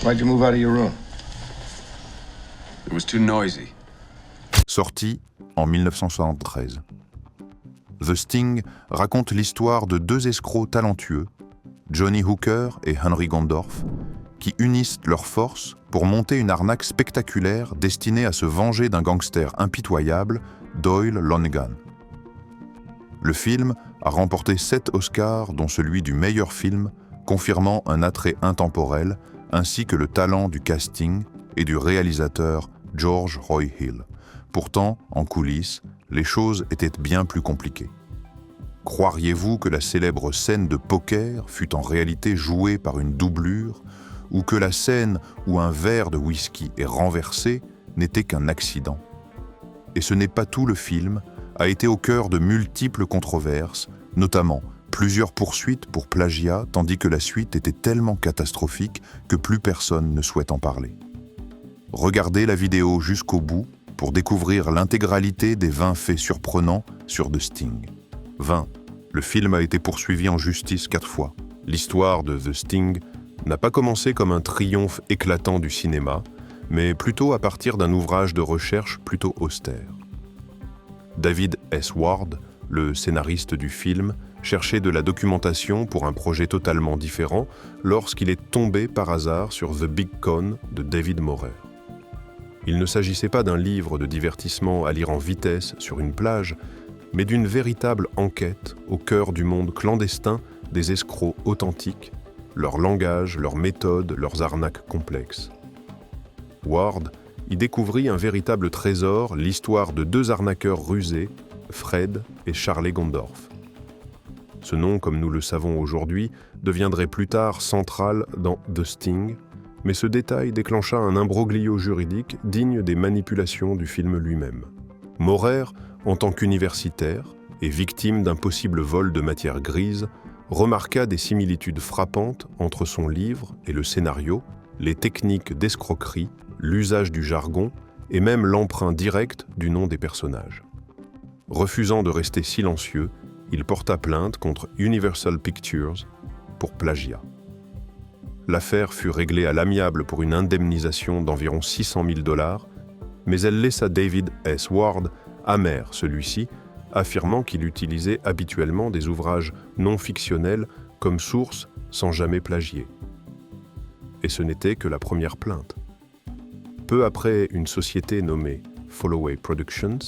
Why'd you move out of your room? It was too noisy. Sorti en 1973. The Sting raconte l'histoire de deux escrocs talentueux, Johnny Hooker et Henry Gondorff, qui unissent leurs forces pour monter une arnaque spectaculaire destinée à se venger d'un gangster impitoyable, Doyle Lonnegan. Le film a remporté 7 Oscars, dont celui du meilleur film, confirmant un attrait intemporel, ainsi que le talent du casting et du réalisateur George Roy Hill. Pourtant, en coulisses, les choses étaient bien plus compliquées. Croiriez-vous que la célèbre scène de poker fut en réalité jouée par une doublure, ou que la scène où un verre de whisky est renversé n'était qu'un accident? Et ce n'est pas tout, le film a été au cœur de multiples controverses, notamment plusieurs poursuites pour plagiat, tandis que la suite était tellement catastrophique que plus personne ne souhaite en parler. Regardez la vidéo jusqu'au bout pour découvrir l'intégralité des 20 faits surprenants sur The Sting. 20. Le film a été poursuivi en justice 4 fois. L'histoire de The Sting n'a pas commencé comme un triomphe éclatant du cinéma, mais plutôt à partir d'un ouvrage de recherche plutôt austère. David S. Ward, le scénariste du film, cherchait de la documentation pour un projet totalement différent lorsqu'il est tombé par hasard sur The Big Con de David Morer. Il ne s'agissait pas d'un livre de divertissement à lire en vitesse sur une plage, mais d'une véritable enquête au cœur du monde clandestin des escrocs authentiques, leur langage, leurs méthodes, leurs arnaques complexes. Ward y découvrit un véritable trésor, l'histoire de 2 arnaqueurs rusés, Fred et Charlie Gondorff. Ce nom, comme nous le savons aujourd'hui, deviendrait plus tard central dans The Sting, mais ce détail déclencha un imbroglio juridique digne des manipulations du film lui-même. Morer, en tant qu'universitaire et victime d'un possible vol de matière grise, remarqua des similitudes frappantes entre son livre et le scénario, les techniques d'escroquerie, l'usage du jargon et même l'emprunt direct du nom des personnages. Refusant de rester silencieux, il porta plainte contre Universal Pictures pour plagiat. L'affaire fut réglée à l'amiable pour une indemnisation d'environ $600 000, mais elle laissa David S. Ward amer, celui-ci, affirmant qu'il utilisait habituellement des ouvrages non fictionnels comme source sans jamais plagier. Et ce n'était que la première plainte. Peu après, une société nommée Followay Productions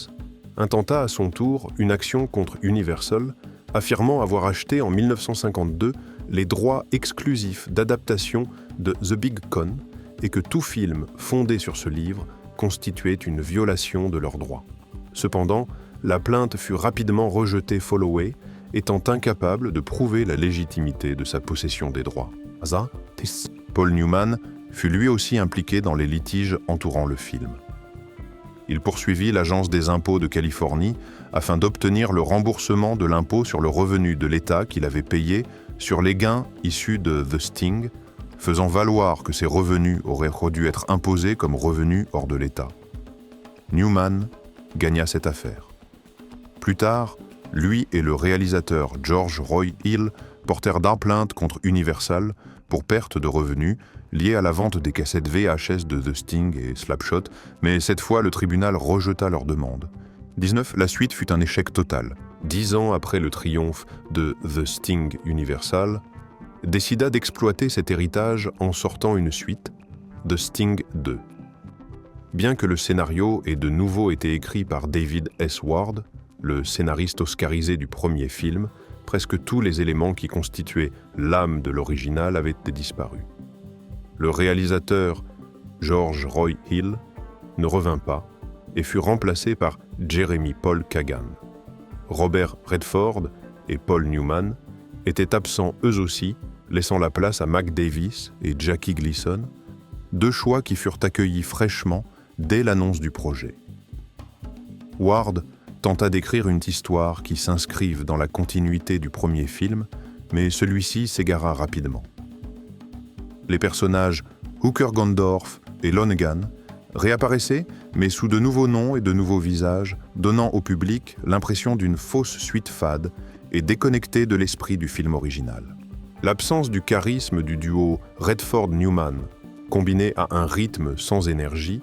intenta à son tour une action contre Universal, affirmant avoir acheté en 1952 les droits exclusifs d'adaptation de The Big Con et que tout film fondé sur ce livre constituait une violation de leurs droits. Cependant, la plainte fut rapidement rejetée, Followay étant incapable de prouver la légitimité de sa possession des droits. Paul Newman fut lui aussi impliqué dans les litiges entourant le film. Il poursuivit l'Agence des impôts de Californie afin d'obtenir le remboursement de l'impôt sur le revenu de l'État qu'il avait payé sur les gains issus de The Sting, faisant valoir que ces revenus auraient dû être imposés comme revenus hors de l'État. Newman gagna cette affaire. Plus tard, lui et le réalisateur George Roy Hill portèrent plainte contre Universal pour perte de revenus liée à la vente des cassettes VHS de The Sting et Slapshot, mais cette fois le tribunal rejeta leur demande. 19. La suite fut un échec total. 10 ans après le triomphe de The Sting, Universal décida d'exploiter cet héritage en sortant une suite, The Sting 2. Bien que le scénario ait de nouveau été écrit par David S. Ward, le scénariste oscarisé du premier film, presque tous les éléments qui constituaient l'âme de l'original avaient disparu. Le réalisateur George Roy Hill ne revint pas et fut remplacé par Jeremy Paul Kagan. Robert Redford et Paul Newman étaient absents eux aussi, laissant la place à Mac Davis et Jackie Gleason, 2 choix qui furent accueillis fraîchement dès l'annonce du projet. Ward tenta d'écrire une histoire qui s'inscrive dans la continuité du premier film, mais celui-ci s'égara rapidement. Les personnages Hooker Gondorff et Lonnegan réapparaissaient, mais sous de nouveaux noms et de nouveaux visages, donnant au public l'impression d'une fausse suite fade et déconnectée de l'esprit du film original. L'absence du charisme du duo Redford-Newman combiné à un rythme sans énergie,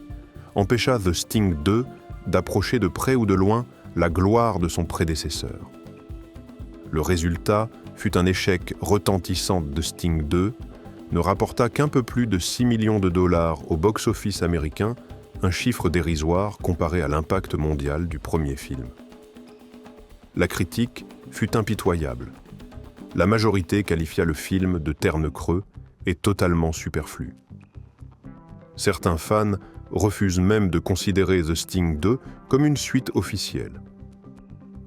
empêcha The Sting 2 d'approcher de près ou de loin la gloire de son prédécesseur. Le résultat fut un échec retentissant de Sting 2, ne rapporta qu'un peu plus de 6 millions de dollars au box-office américain, un chiffre dérisoire comparé à l'impact mondial du premier film. La critique fut impitoyable. La majorité qualifia le film de terne creux et totalement superflu. Certains fans refusent même de considérer The Sting 2 comme une suite officielle.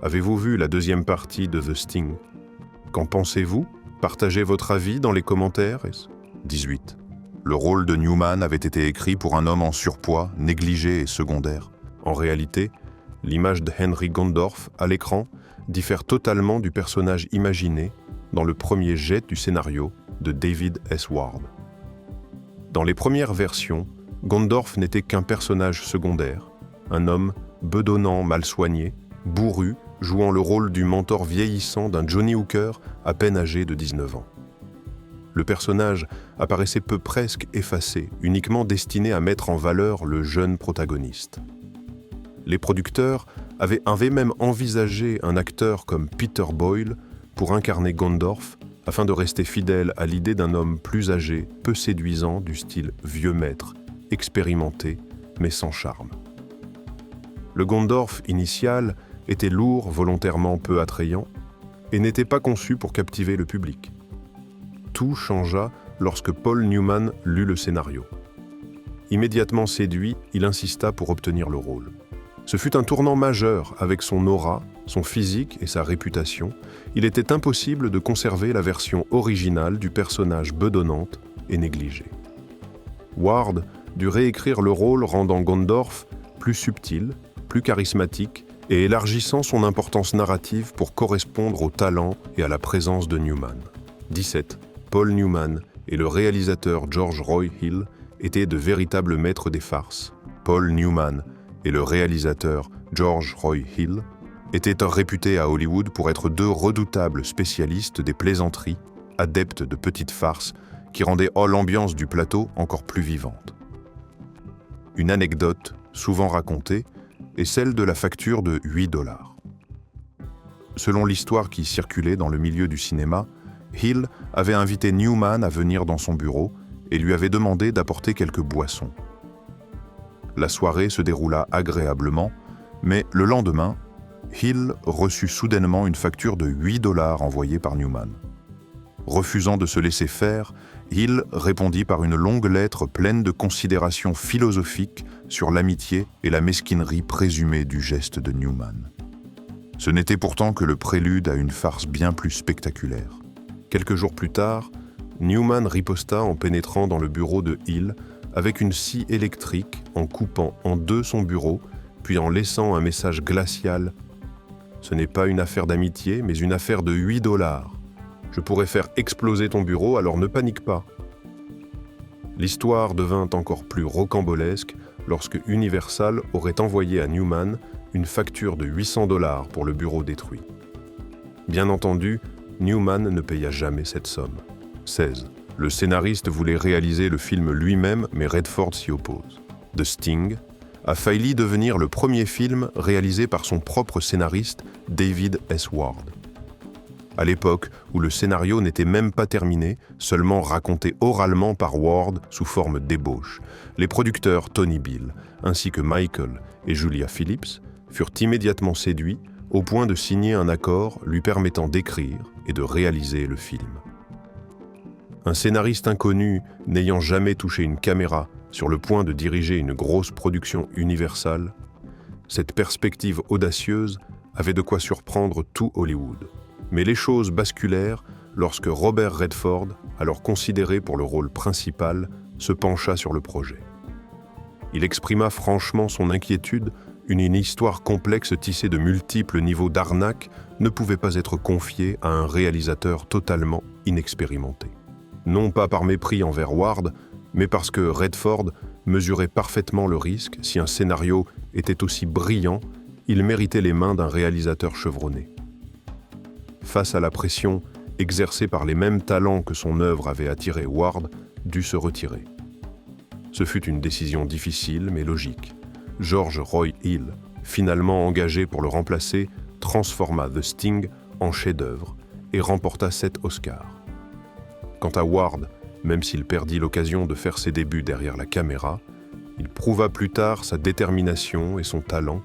Avez-vous vu la deuxième partie de The Sting? Qu'en pensez-vous? Partagez votre avis dans les commentaires. 18. Le rôle de Newman avait été écrit pour un homme en surpoids, négligé et secondaire. En réalité, l'image de Henry Gondorff à l'écran diffère totalement du personnage imaginé dans le premier jet du scénario de David S. Ward. Dans les premières versions, Gondorff n'était qu'un personnage secondaire, un homme bedonnant, mal soigné, bourru, jouant le rôle du mentor vieillissant d'un Johnny Hooker à peine âgé de 19 ans. Le personnage apparaissait peu presque effacé, uniquement destiné à mettre en valeur le jeune protagoniste. Les producteurs avaient même envisagé un acteur comme Peter Boyle pour incarner Gondorff, afin de rester fidèle à l'idée d'un homme plus âgé, peu séduisant, du style vieux maître, expérimenté, mais sans charme. Le Gondorff initial était lourd, volontairement peu attrayant, et n'était pas conçu pour captiver le public. Tout changea lorsque Paul Newman lut le scénario. Immédiatement séduit, il insista pour obtenir le rôle. Ce fut un tournant majeur avec son aura, son physique et sa réputation. Il était impossible de conserver la version originale du personnage bedonnante et négligé. Ward dut réécrire le rôle, rendant Gondorff plus subtil, plus charismatique et élargissant son importance narrative pour correspondre au talent et à la présence de Newman. 17. Paul Newman et le réalisateur George Roy Hill étaient de véritables maîtres des farces. Paul Newman et le réalisateur George Roy Hill étaient réputés à Hollywood pour être deux redoutables spécialistes des plaisanteries, adeptes de petites farces qui rendaient l'ambiance du plateau encore plus vivante. Une anecdote souvent racontée est celle de la facture de 8 $. Selon l'histoire qui circulait dans le milieu du cinéma, Hill avait invité Newman à venir dans son bureau et lui avait demandé d'apporter quelques boissons. La soirée se déroula agréablement, mais le lendemain, Hill reçut soudainement une facture de 8 $ envoyée par Newman. Refusant de se laisser faire, Hill répondit par une longue lettre pleine de considérations philosophiques sur l'amitié et la mesquinerie présumée du geste de Newman. Ce n'était pourtant que le prélude à une farce bien plus spectaculaire. Quelques jours plus tard, Newman riposta en pénétrant dans le bureau de Hill avec une scie électrique, en coupant en deux son bureau, puis en laissant un message glacial. « Ce n'est pas une affaire d'amitié, mais une affaire de 8 $. Je pourrais faire exploser ton bureau, alors ne panique pas. » L'histoire devint encore plus rocambolesque lorsque Universal aurait envoyé à Newman une facture de 800 $ pour le bureau détruit. Bien entendu, Newman ne paya jamais cette somme. 16. Le scénariste voulait réaliser le film lui-même, mais Redford s'y oppose. The Sting a failli devenir le premier film réalisé par son propre scénariste, David S. Ward. À l'époque où le scénario n'était même pas terminé, seulement raconté oralement par Ward sous forme d'ébauche, les producteurs Tony Bill, ainsi que Michael et Julia Phillips, furent immédiatement séduits au point de signer un accord lui permettant d'écrire et de réaliser le film. Un scénariste inconnu n'ayant jamais touché une caméra sur le point de diriger une grosse production Universal, cette perspective audacieuse avait de quoi surprendre tout Hollywood. Mais les choses basculèrent lorsque Robert Redford, alors considéré pour le rôle principal, se pencha sur le projet. Il exprima franchement son inquiétude. Une histoire complexe tissée de multiples niveaux d'arnaque ne pouvait pas être confiée à un réalisateur totalement inexpérimenté. Non pas par mépris envers Ward, mais parce que Redford mesurait parfaitement le risque. Si un scénario était aussi brillant, il méritait les mains d'un réalisateur chevronné. Face à la pression exercée par les mêmes talents que son œuvre avait attiré, Ward dut se retirer. Ce fut une décision difficile mais logique. George Roy Hill, finalement engagé pour le remplacer, transforma The Sting en chef-d'œuvre et remporta 7 Oscars. Quant à Ward, même s'il perdit l'occasion de faire ses débuts derrière la caméra, il prouva plus tard sa détermination et son talent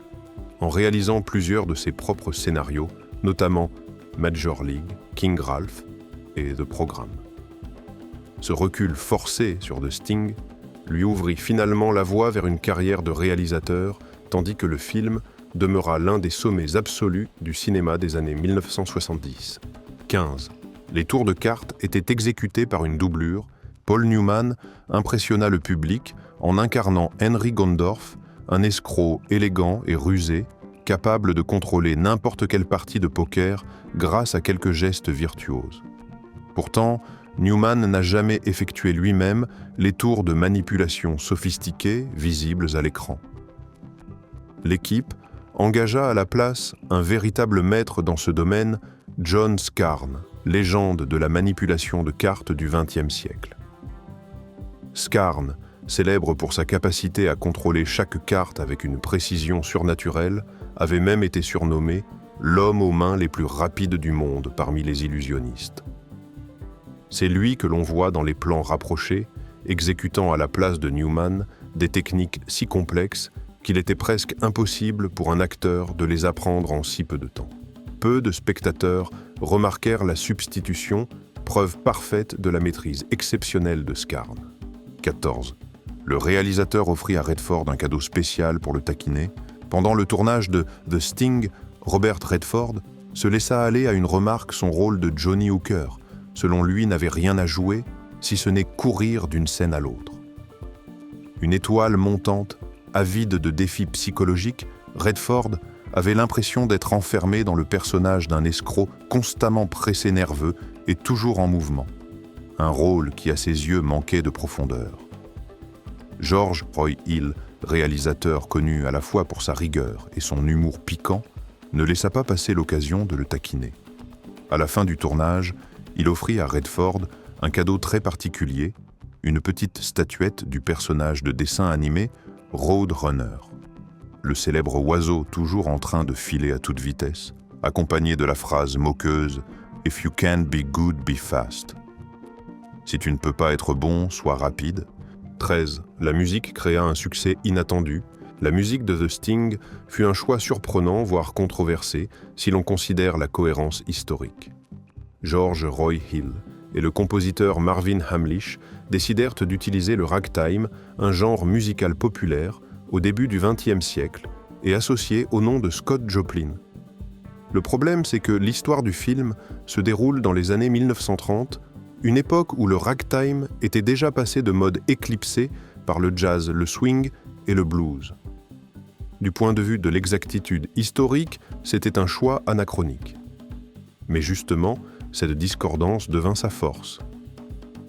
en réalisant plusieurs de ses propres scénarios, notamment Major League, King Ralph et The Program. Ce recul forcé sur The Sting lui ouvrit finalement la voie vers une carrière de réalisateur, tandis que le film demeura l'un des sommets absolus du cinéma des années 1970. 15. Les tours de cartes étaient exécutés par une doublure. Paul Newman impressionna le public en incarnant Henry Gondorff, un escroc élégant et rusé, capable de contrôler n'importe quelle partie de poker grâce à quelques gestes virtuoses. Pourtant, Newman n'a jamais effectué lui-même les tours de manipulation sophistiqués visibles à l'écran. L'équipe engagea à la place un véritable maître dans ce domaine, John Scarne, légende de la manipulation de cartes du XXe siècle. Scarne, célèbre pour sa capacité à contrôler chaque carte avec une précision surnaturelle, avait même été surnommé l'homme aux mains les plus rapides du monde parmi les illusionnistes. C'est lui que l'on voit dans les plans rapprochés, exécutant à la place de Newman des techniques si complexes qu'il était presque impossible pour un acteur de les apprendre en si peu de temps. Peu de spectateurs remarquèrent la substitution, preuve parfaite de la maîtrise exceptionnelle de Scarne. 14. Le réalisateur offrit à Redford un cadeau spécial pour le taquiner. Pendant le tournage de The Sting, Robert Redford se laissa aller à une remarque son rôle de Johnny Hooker, selon lui, n'avait rien à jouer, si ce n'est courir d'une scène à l'autre. Une étoile montante, avide de défis psychologiques, Redford avait l'impression d'être enfermé dans le personnage d'un escroc constamment pressé nerveux et toujours en mouvement. Un rôle qui, à ses yeux, manquait de profondeur. George Roy Hill, réalisateur connu à la fois pour sa rigueur et son humour piquant, ne laissa pas passer l'occasion de le taquiner. À la fin du tournage, il offrit à Redford un cadeau très particulier, une petite statuette du personnage de dessin animé Roadrunner, le célèbre oiseau toujours en train de filer à toute vitesse, accompagné de la phrase moqueuse « If you can't be good, be fast ». Si tu ne peux pas être bon, sois rapide. 13. La musique créa un succès inattendu. La musique de The Sting fut un choix surprenant, voire controversé, si l'on considère la cohérence historique. George Roy Hill et le compositeur Marvin Hamlisch décidèrent d'utiliser le ragtime, un genre musical populaire, au début du XXe siècle et associé au nom de Scott Joplin. Le problème, c'est que l'histoire du film se déroule dans les années 1930, une époque où le ragtime était déjà passé de mode éclipsé par le jazz, le swing et le blues. Du point de vue de l'exactitude historique, c'était un choix anachronique. Mais justement, cette discordance devint sa force.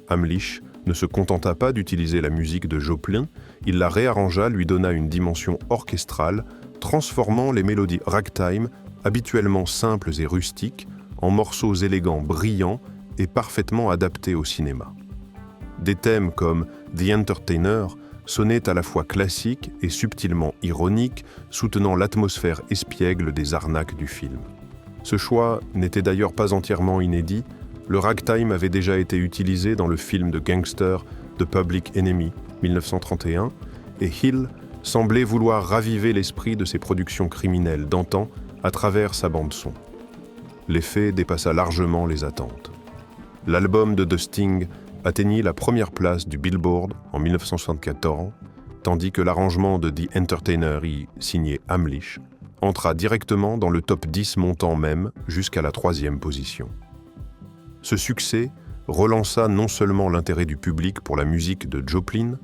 Hamlisch ne se contenta pas d'utiliser la musique de Joplin, il la réarrangea, lui donna une dimension orchestrale, transformant les mélodies ragtime, habituellement simples et rustiques, en morceaux élégants, brillants et parfaitement adaptés au cinéma. Des thèmes comme The Entertainer sonnaient à la fois classiques et subtilement ironiques, soutenant l'atmosphère espiègle des arnaques du film. Ce choix n'était d'ailleurs pas entièrement inédit, le ragtime avait déjà été utilisé dans le film de gangster The Public Enemy, 1931, et Hill semblait vouloir raviver l'esprit de ses productions criminelles d'antan à travers sa bande-son. L'effet dépassa largement les attentes. L'album de The Sting atteignit la première place du Billboard en 1974, tandis que l'arrangement de The Entertainer, signé Hamlisch, entra directement dans le top 10 montant même jusqu'à la 3e position. Ce succès relança non seulement l'intérêt du public pour la musique de Joplin,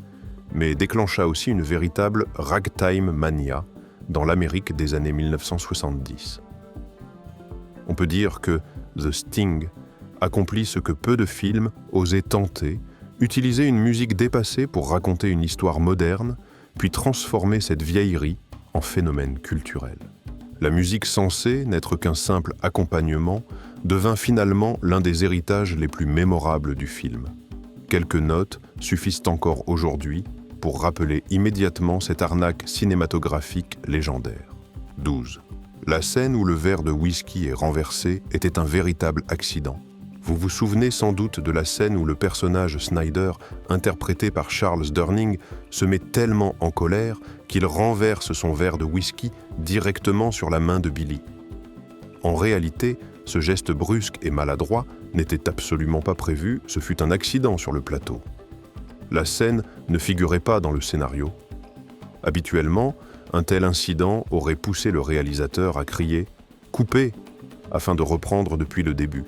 mais déclencha aussi une véritable ragtime mania dans l'Amérique des années 1970. On peut dire que The Sting accomplit ce que peu de films osaient tenter, utiliser une musique dépassée pour raconter une histoire moderne, puis transformer cette vieillerie en phénomène culturel. La musique censée n'être qu'un simple accompagnement devint finalement l'un des héritages les plus mémorables du film. Quelques notes suffisent encore aujourd'hui pour rappeler immédiatement cette arnaque cinématographique légendaire. 12. La scène où le verre de whisky est renversé était un véritable accident. Vous vous souvenez sans doute de la scène où le personnage Snyder, interprété par Charles Durning, se met tellement en colère qu'il renverse son verre de whisky directement sur la main de Billy. En réalité, ce geste brusque et maladroit n'était absolument pas prévu, ce fut un accident sur le plateau. La scène ne figurait pas dans le scénario. Habituellement, un tel incident aurait poussé le réalisateur à crier « Coupez !» afin de reprendre depuis le début.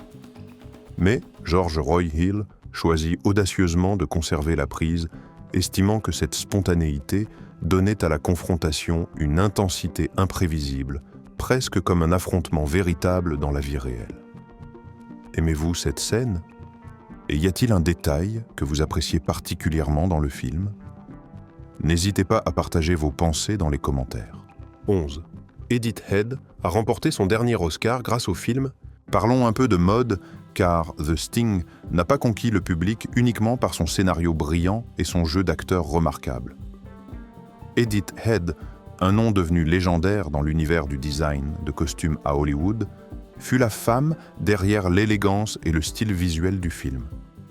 Mais George Roy Hill choisit audacieusement de conserver la prise, estimant que cette spontanéité donnait à la confrontation une intensité imprévisible, presque comme un affrontement véritable dans la vie réelle. Aimez-vous cette scène ? Et y a-t-il un détail que vous appréciez particulièrement dans le film ? N'hésitez pas à partager vos pensées dans les commentaires. 11. Edith Head a remporté son dernier Oscar grâce au film. Parlons un peu de mode, car The Sting n'a pas conquis le public uniquement par son scénario brillant et son jeu d'acteur remarquable. Edith Head, un nom devenu légendaire dans l'univers du design de costumes à Hollywood, fut la femme derrière l'élégance et le style visuel du film.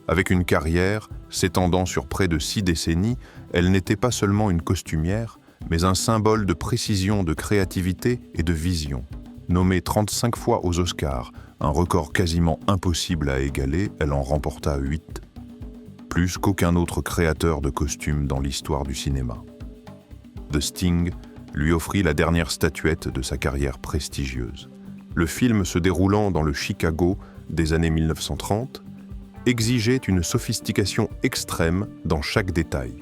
Avec une carrière s'étendant sur près de 6 décennies, elle n'était pas seulement une costumière, mais un symbole de précision, de créativité et de vision. Nommée 35 fois aux Oscars, un record quasiment impossible à égaler, elle en remporta 8, plus qu'aucun autre créateur de costumes dans l'histoire du cinéma. The Sting lui offrit la dernière statuette de sa carrière prestigieuse. Le film se déroulant dans le Chicago des années 1930 exigeait une sophistication extrême dans chaque détail.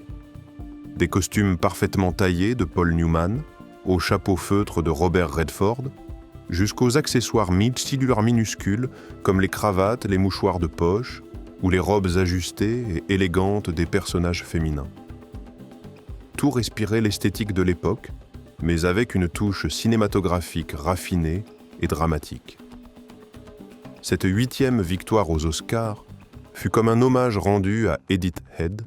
Des costumes parfaitement taillés de Paul Newman, au chapeau feutre de Robert Redford, jusqu'aux accessoires multicolores minuscules comme les cravates, les mouchoirs de poche ou les robes ajustées et élégantes des personnages féminins. Tout respirait l'esthétique de l'époque, mais avec une touche cinématographique raffinée et dramatique. Cette 8e victoire aux Oscars fut comme un hommage rendu à Edith Head,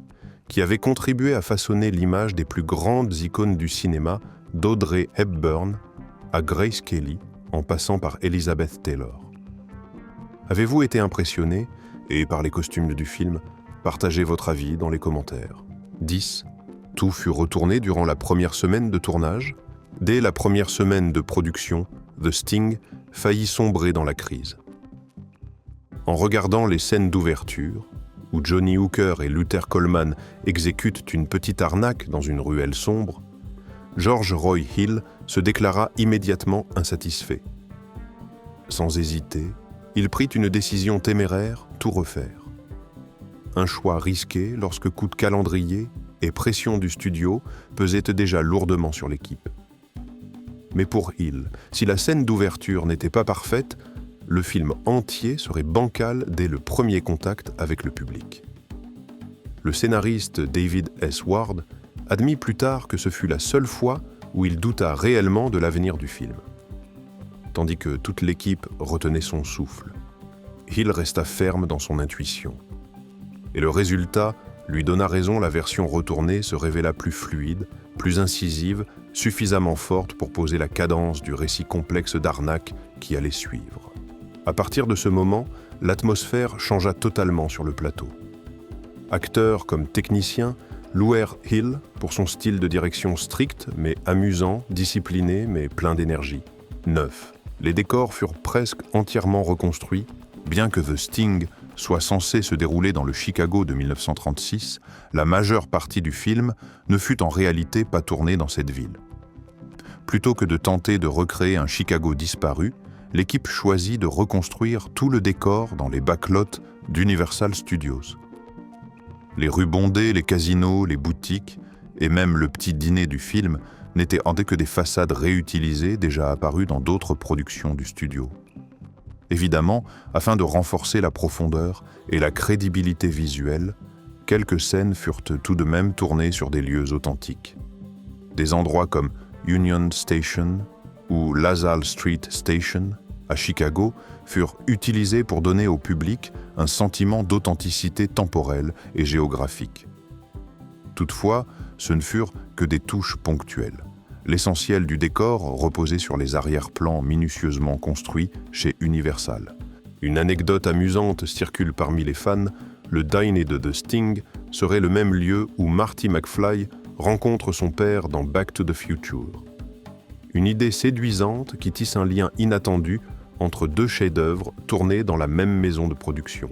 qui avait contribué à façonner l'image des plus grandes icônes du cinéma, d'Audrey Hepburn à Grace Kelly, en passant par Elizabeth Taylor. Avez-vous été impressionné, et par les costumes du film, partagez votre avis dans les commentaires. 10. Tout fut retourné durant la première semaine de tournage. Dès la première semaine de production, The Sting faillit sombrer dans la crise. En regardant les scènes d'ouverture, où Johnny Hooker et Luther Coleman exécutent une petite arnaque dans une ruelle sombre, George Roy Hill se déclara immédiatement insatisfait. Sans hésiter, il prit une décision téméraire, tout refaire. Un choix risqué lorsque coup de calendrier et pression du studio pesaient déjà lourdement sur l'équipe. Mais pour Hill, si la scène d'ouverture n'était pas parfaite, le film entier serait bancal dès le premier contact avec le public. Le scénariste David S. Ward admit plus tard que ce fut la seule fois où il douta réellement de l'avenir du film. Tandis que toute l'équipe retenait son souffle, Hill resta ferme dans son intuition. Et le résultat lui donna raison, la version retournée se révéla plus fluide, plus incisive, suffisamment forte pour poser la cadence du récit complexe d'arnaque qui allait suivre. À partir de ce moment, l'atmosphère changea totalement sur le plateau. Acteurs comme techniciens louèrent Hill pour son style de direction strict mais amusant, discipliné mais plein d'énergie. 9. Les décors furent presque entièrement reconstruits, bien que The Sting soit censé se dérouler dans le Chicago de 1936, la majeure partie du film ne fut en réalité pas tournée dans cette ville. Plutôt que de tenter de recréer un Chicago disparu, l'équipe choisit de reconstruire tout le décor dans les backlots d'Universal Studios. Les rues bondées, les casinos, les boutiques et même le petit dîner du film n'étaient que des façades réutilisées déjà apparues dans d'autres productions du studio. Évidemment, afin de renforcer la profondeur et la crédibilité visuelle, quelques scènes furent tout de même tournées sur des lieux authentiques. Des endroits comme Union Station ou LaSalle Street Station à Chicago furent utilisés pour donner au public un sentiment d'authenticité temporelle et géographique. Toutefois, ce ne furent que des touches ponctuelles. L'essentiel du décor reposait sur les arrière-plans minutieusement construits chez Universal. Une anecdote amusante circule parmi les fans, le dîner de The Sting serait le même lieu où Marty McFly rencontre son père dans Back to the Future. Une idée séduisante qui tisse un lien inattendu entre deux chefs-d'œuvre tournés dans la même maison de production.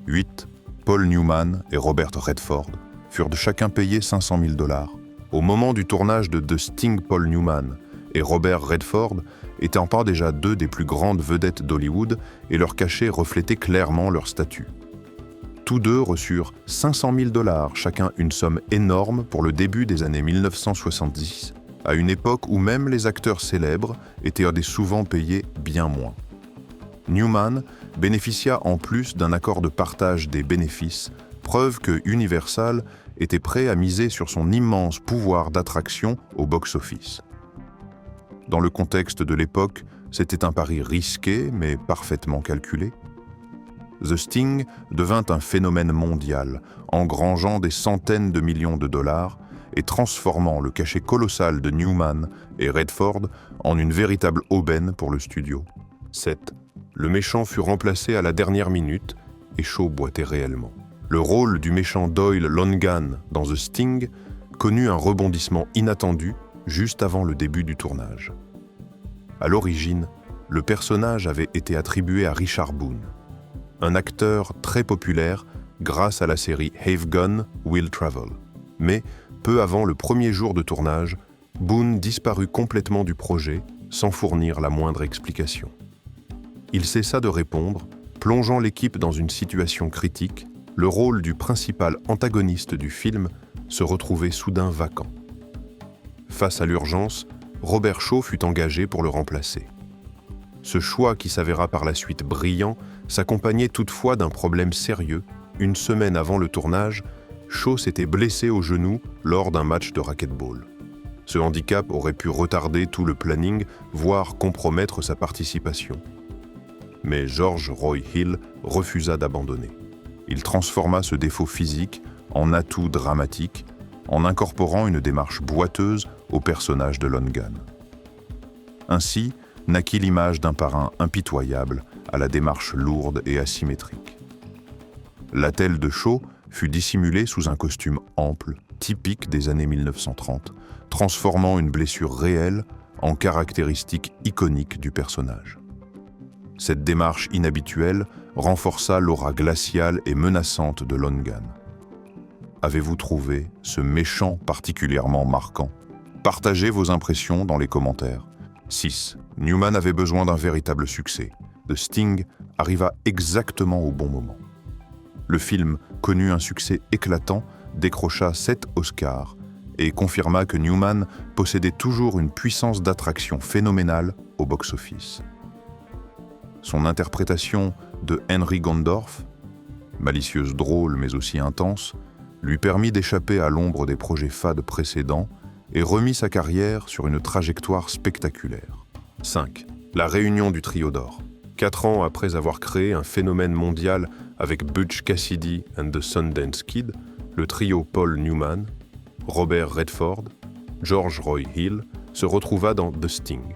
8. Paul Newman et Robert Redford furent de chacun payés 500 000 $. Au moment du tournage de The Sting, Paul Newman et Robert Redford étaient en part déjà deux des plus grandes vedettes d'Hollywood et leur cachet reflétait clairement leur statut. Tous deux reçurent 500 000 $, chacun une somme énorme pour le début des années 1970, à une époque où même les acteurs célèbres étaient souvent payés bien moins. Newman bénéficia en plus d'un accord de partage des bénéfices, preuve que Universal était prêt à miser sur son immense pouvoir d'attraction au box-office. Dans le contexte de l'époque, c'était un pari risqué mais parfaitement calculé. The Sting devint un phénomène mondial, engrangeant des centaines de millions de dollars et transformant le cachet colossal de Newman et Redford en une véritable aubaine pour le studio. 7. Le méchant fut remplacé à la dernière minute et Shaw boitait réellement. Le rôle du méchant Doyle Longan dans The Sting connut un rebondissement inattendu juste avant le début du tournage. À l'origine, le personnage avait été attribué à Richard Boone, un acteur très populaire grâce à la série Have Gun, Will Travel. Mais, peu avant le premier jour de tournage, Boone disparut complètement du projet sans fournir la moindre explication. Il cessa de répondre, plongeant l'équipe dans une situation critique. Le rôle du principal antagoniste du film se retrouvait soudain vacant. Face à l'urgence, Robert Shaw fut engagé pour le remplacer. Ce choix, qui s'avéra par la suite brillant, s'accompagnait toutefois d'un problème sérieux. Une semaine avant le tournage, Shaw s'était blessé au genou lors d'un match de racquetball. Ce handicap aurait pu retarder tout le planning, voire compromettre sa participation. Mais George Roy Hill refusa d'abandonner. Il transforma ce défaut physique en atout dramatique en incorporant une démarche boiteuse au personnage de Longan. Ainsi naquit l'image d'un parrain impitoyable à la démarche lourde et asymétrique. L'attelle de Shaw fut dissimulée sous un costume ample, typique des années 1930, transformant une blessure réelle en caractéristique iconique du personnage. Cette démarche inhabituelle renforça l'aura glaciale et menaçante de Longan. Avez-vous trouvé ce méchant particulièrement marquant? Partagez vos impressions dans les commentaires. 6. Newman avait besoin d'un véritable succès. The Sting arriva exactement au bon moment. Le film connut un succès éclatant, décrocha 7 Oscars et confirma que Newman possédait toujours une puissance d'attraction phénoménale au box-office. Son interprétation de Henry Gondorff, malicieuse drôle mais aussi intense, lui permit d'échapper à l'ombre des projets fades précédents et remit sa carrière sur une trajectoire spectaculaire. 5. La réunion du trio d'or. 4 ans après avoir créé un phénomène mondial avec Butch Cassidy and the Sundance Kid, le trio Paul Newman, Robert Redford, George Roy Hill se retrouva dans The Sting.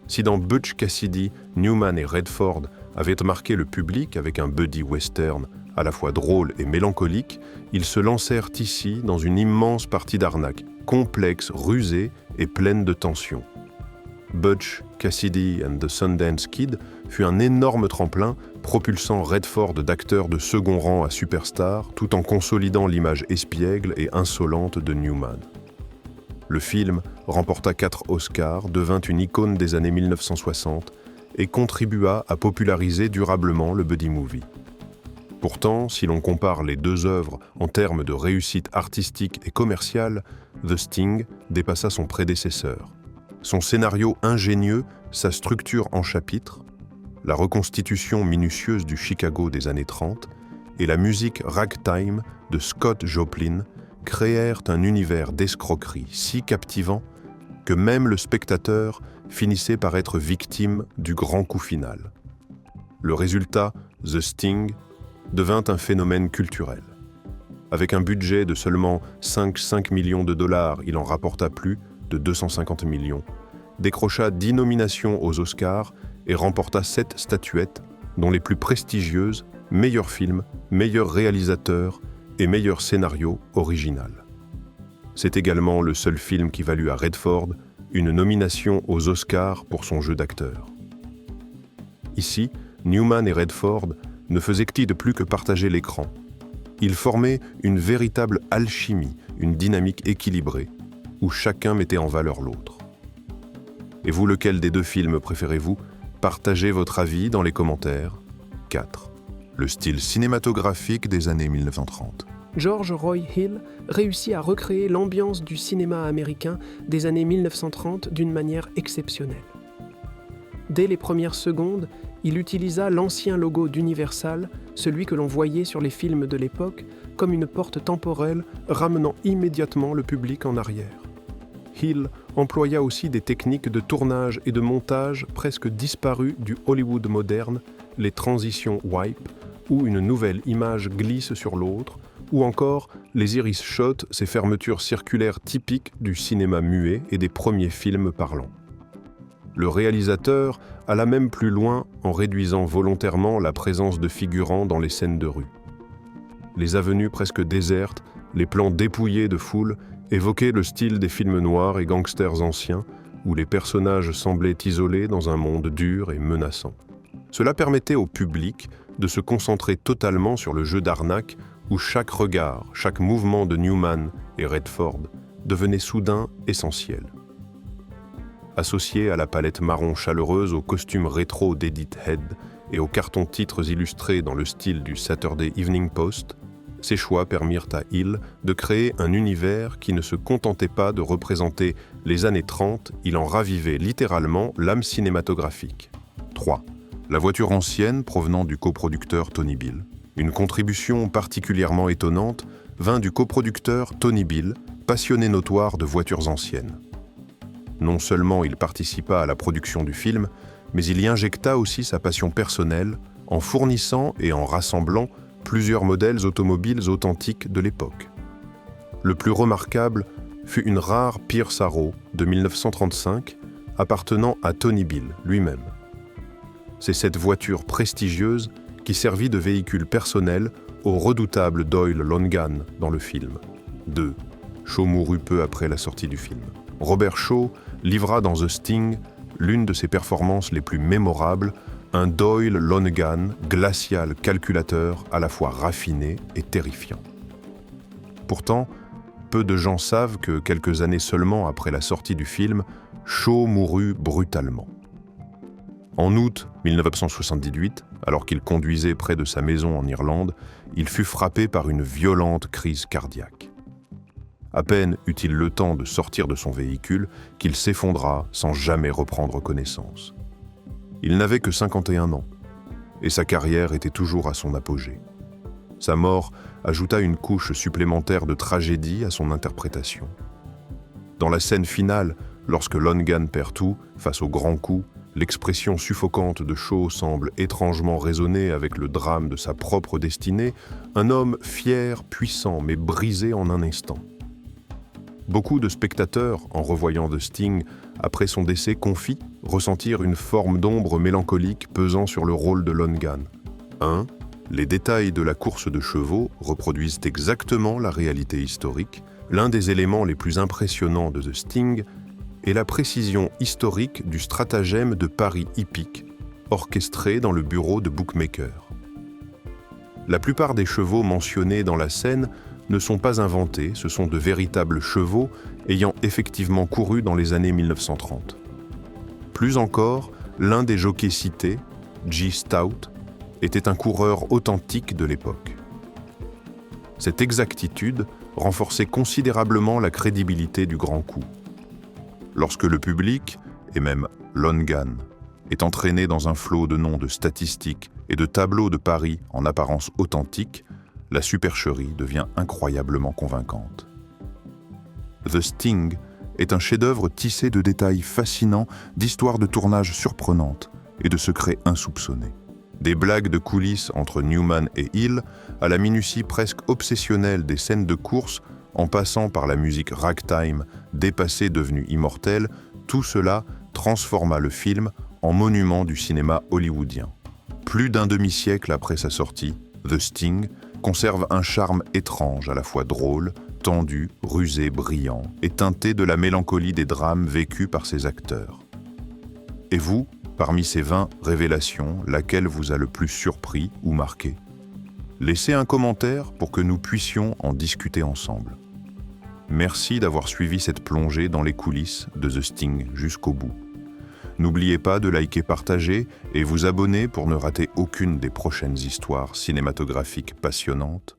Si dans Butch Cassidy, Newman et Redford avaient marqué le public avec un buddy western à la fois drôle et mélancolique, ils se lancèrent ici dans une immense partie d'arnaque, complexe, rusée et pleine de tensions. Butch Cassidy and the Sundance Kid fut un énorme tremplin propulsant Redford d'acteur de second rang à superstar tout en consolidant l'image espiègle et insolente de Newman. Le film remporta 4 Oscars, devint une icône des années 1960 et contribua à populariser durablement le buddy movie. Pourtant, si l'on compare les deux œuvres en termes de réussite artistique et commerciale, The Sting dépassa son prédécesseur. Son scénario ingénieux, sa structure en chapitres, la reconstitution minutieuse du Chicago des années 30 et la musique ragtime de Scott Joplin créèrent un univers d'escroquerie si captivant que même le spectateur finissait par être victime du grand coup final. Le résultat, The Sting, devint un phénomène culturel. Avec un budget de seulement 5 millions de dollars, il en rapporta plus de 250 millions, décrocha 10 nominations aux Oscars et remporta 7 statuettes, dont les plus prestigieuses, meilleur film, meilleur réalisateur et meilleur scénario original. C'est également le seul film qui valut à Redford une nomination aux Oscars pour son jeu d'acteur. Ici, Newman et Redford ne faisaient de plus que partager l'écran. Ils formaient une véritable alchimie, une dynamique équilibrée, où chacun mettait en valeur l'autre. Et vous, lequel des deux films préférez-vous? Partagez votre avis dans les commentaires. 4. Le style cinématographique des années 1930. George Roy Hill réussit à recréer l'ambiance du cinéma américain des années 1930 d'une manière exceptionnelle. Dès les premières secondes, il utilisa l'ancien logo d'Universal, celui que l'on voyait sur les films de l'époque, comme une porte temporelle ramenant immédiatement le public en arrière. Hill employa aussi des techniques de tournage et de montage presque disparues du Hollywood moderne, les transitions wipe, où une nouvelle image glisse sur l'autre, ou encore les iris shots, ces fermetures circulaires typiques du cinéma muet et des premiers films parlants. Le réalisateur alla même plus loin en réduisant volontairement la présence de figurants dans les scènes de rue. Les avenues presque désertes, les plans dépouillés de foule évoquaient le style des films noirs et gangsters anciens, où les personnages semblaient isolés dans un monde dur et menaçant. Cela permettait au public de se concentrer totalement sur le jeu d'arnaque où chaque regard, chaque mouvement de Newman et Redford devenait soudain essentiel. Associé à la palette marron chaleureuse, aux costumes rétro d'Edith Head et aux cartons-titres illustrés dans le style du Saturday Evening Post, ces choix permirent à Hill de créer un univers qui ne se contentait pas de représenter les années 30, il en ravivait littéralement l'âme cinématographique. 3. La voiture ancienne provenant du coproducteur Tony Bill. Une contribution particulièrement étonnante vint du coproducteur Tony Bill, passionné notoire de voitures anciennes. Non seulement il participa à la production du film, mais il y injecta aussi sa passion personnelle en fournissant et en rassemblant plusieurs modèles automobiles authentiques de l'époque. Le plus remarquable fut une rare Pierce Arrow de 1935 appartenant à Tony Bill lui-même. C'est cette voiture prestigieuse qui servit de véhicule personnel au redoutable Doyle Longan dans le film. 2. Shaw mourut peu après la sortie du film. Robert Shaw livra dans The Sting l'une de ses performances les plus mémorables, un Doyle Longan glacial calculateur à la fois raffiné et terrifiant. Pourtant, peu de gens savent que quelques années seulement après la sortie du film, Shaw mourut brutalement. En août 1978, alors qu'il conduisait près de sa maison en Irlande, il fut frappé par une violente crise cardiaque. À peine eut-il le temps de sortir de son véhicule qu'il s'effondra sans jamais reprendre connaissance. Il n'avait que 51 ans, et sa carrière était toujours à son apogée. Sa mort ajouta une couche supplémentaire de tragédie à son interprétation. Dans la scène finale, lorsque Longan perd tout face au grand coup, l'expression suffocante de Shaw semble étrangement résonner avec le drame de sa propre destinée, un homme fier, puissant, mais brisé en un instant. Beaucoup de spectateurs, en revoyant The Sting, après son décès, confient ressentir une forme d'ombre mélancolique pesant sur le rôle de Longan. 1. Les détails de la course de chevaux reproduisent exactement la réalité historique. L'un des éléments les plus impressionnants de The Sting est la précision historique du stratagème de paris hippique, orchestré dans le bureau de bookmaker. La plupart des chevaux mentionnés dans la scène ne sont pas inventés, ce sont de véritables chevaux ayant effectivement couru dans les années 1930. Plus encore, l'un des jockeys cités, G. Stout, était un coureur authentique de l'époque. Cette exactitude renforçait considérablement la crédibilité du grand coup. Lorsque le public, et même Longan, est entraîné dans un flot de noms de statistiques et de tableaux de paris en apparence authentiques, la supercherie devient incroyablement convaincante. The Sting est un chef-d'œuvre tissé de détails fascinants, d'histoires de tournage surprenantes et de secrets insoupçonnés. Des blagues de coulisses entre Newman et Hill, à la minutie presque obsessionnelle des scènes de course, en passant par la musique ragtime, dépassée devenue immortelle, tout cela transforma le film en monument du cinéma hollywoodien. Plus d'un demi-siècle après sa sortie, The Sting conserve un charme étrange, à la fois drôle, tendu, rusé, brillant, et teinté de la mélancolie des drames vécus par ses acteurs. Et vous, parmi ces 20 révélations, laquelle vous a le plus surpris ou marqué? Laissez un commentaire pour que nous puissions en discuter ensemble. Merci d'avoir suivi cette plongée dans les coulisses de The Sting jusqu'au bout. N'oubliez pas de liker, partager et vous abonner pour ne rater aucune des prochaines histoires cinématographiques passionnantes